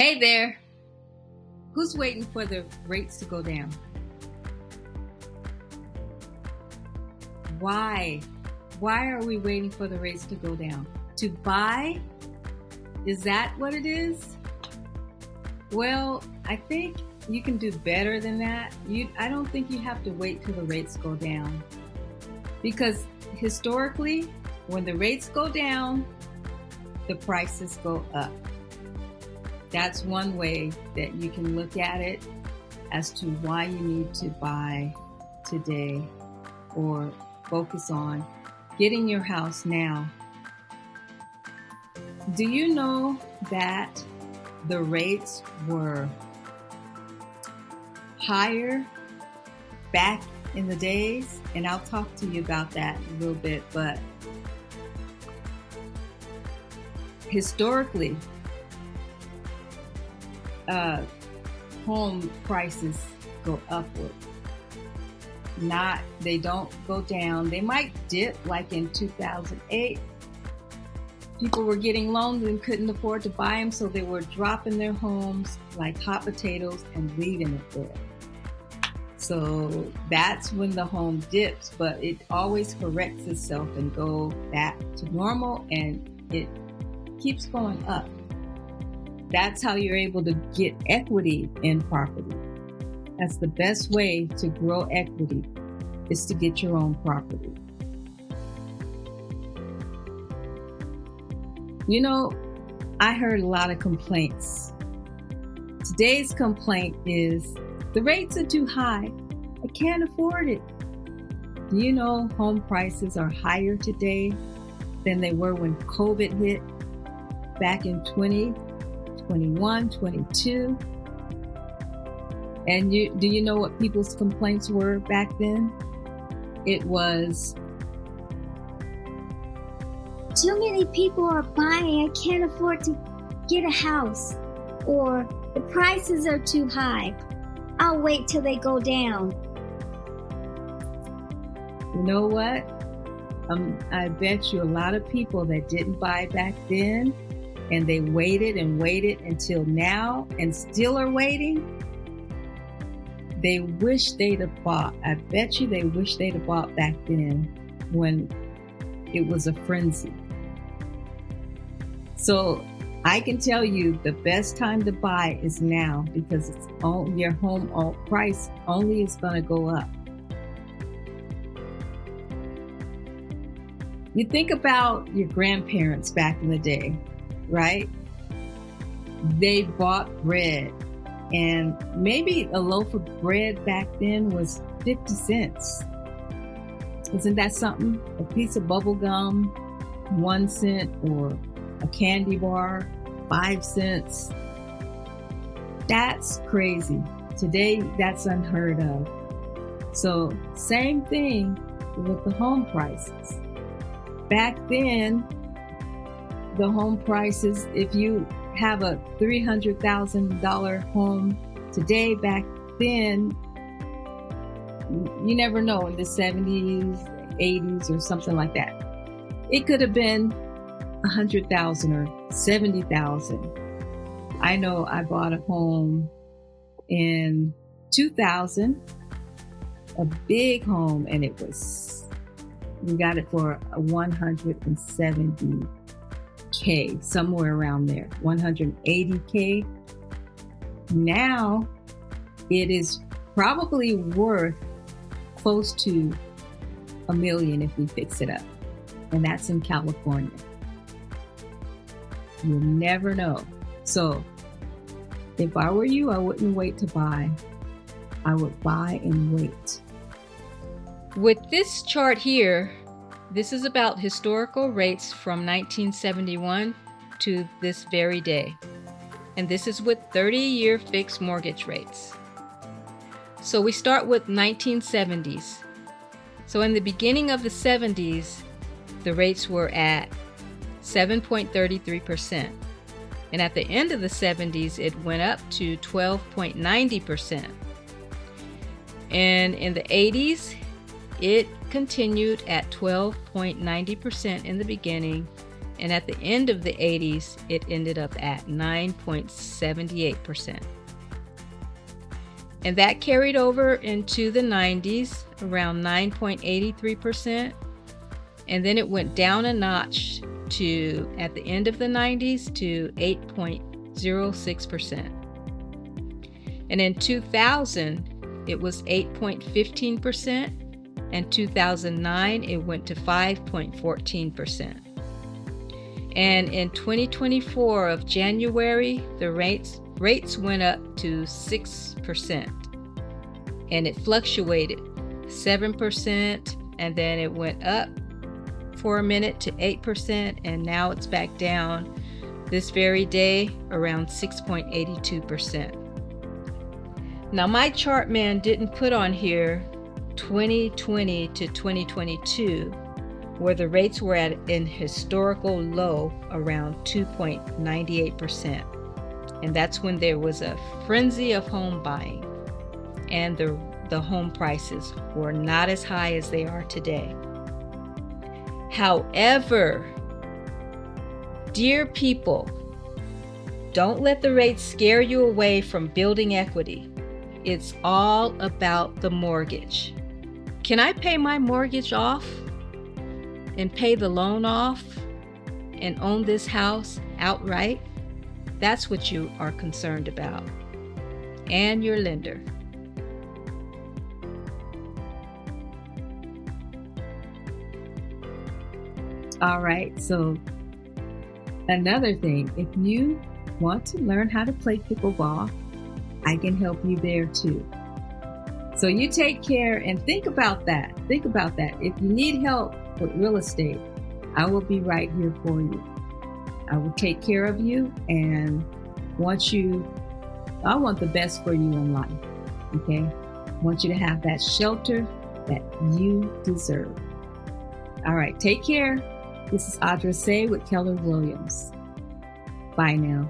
Hey there. Who's waiting for the rates to go down? Why? Why are we waiting for the rates to go down? To buy? Is that what it is? Well, I think you can do better than that. I don't think you have to wait till the rates go down. Because historically, when the rates go down, the prices go up. That's one way that you can look at it as to why you need to buy today or focus on getting your house now. Do you know that the rates were higher back in the days? And I'll talk to you about that in a little bit, but historically, home prices go upward. They don't go down. They might dip like in 2008. People were getting loans and couldn't afford to buy them, so they were dropping their homes like hot potatoes and leaving it there. So that's when the home dips, but it always corrects itself and go back to normal, and it keeps going up. That's how you're able to get equity in property. That's the best way to grow equity, is to get your own property. You know, I heard a lot of complaints. Today's complaint is, the rates are too high. I can't afford it. Do you know home prices are higher today than they were when COVID hit back in 2021, 22? And do you know what people's complaints were back then? It was, too many people are buying. I can't afford to get a house. Or the prices are too high. I'll wait till they go down. You know what? I bet you a lot of people that didn't buy back then, and they waited and waited until now and still are waiting. They wish they'd have bought. I bet you they wish they'd have bought back then when it was a frenzy. So I can tell you the best time to buy is now, because your home price only is going to go up. You think about your grandparents back in the day, right? They bought bread, and maybe a loaf of bread back then was 50 cents. Isn't that something? A piece of bubble gum, 1 cent, or a candy bar, 5 cents. That's crazy. Today, that's unheard of. So, same thing with the home prices. Back then, the home prices, if you have a $300,000 home today, back then, you never know, in the 70s, 80s, or something like that. It could have been $100,000 or $70,000. I know I bought a home in 2000, a big home, and we got it for $170K, somewhere around there, $180K. Now it is probably worth close to $1 million if we fix it up, and that's in California. You never know. So if I were you, I wouldn't wait to buy. I would buy and wait. With this chart here, this is about historical rates from 1971 to this very day. And this is with 30-year fixed mortgage rates. So we start with 1970s. So in the beginning of the 70s, the rates were at 7.33%. And at the end of the 70s, it went up to 12.90%. And in the 80s, it continued at 12.90% in the beginning, And at the end of the 80s, it ended up at 9.78%. And that carried over into the 90s, around 9.83%. And then it went down a notch to, at the end of the 90s, to 8.06%. And in 2000, it was 8.15%. And 2009, it went to 5.14%. And in 2024 of January, the rates went up to 6%. And it fluctuated 7%, and then it went up for a minute to 8%, and now it's back down this very day around 6.82%. Now my chart man didn't put on here 2020 to 2022, where the rates were at an historical low around 2.98%. And that's when there was a frenzy of home buying, and the home prices were not as high as they are today. However, dear people, don't let the rates scare you away from building equity. It's all about the mortgage. Can I pay my mortgage off and pay the loan off and own this house outright? That's what you are concerned about, and your lender. All right, so another thing, if you want to learn how to play pickleball, I can help you there too. So you take care and think about that. Think about that. If you need help with real estate, I will be right here for you. I will take care of you and I want the best for you in life. Okay? I want you to have that shelter that you deserve. All right, take care. This is Audra Say with Keller Williams. Bye now.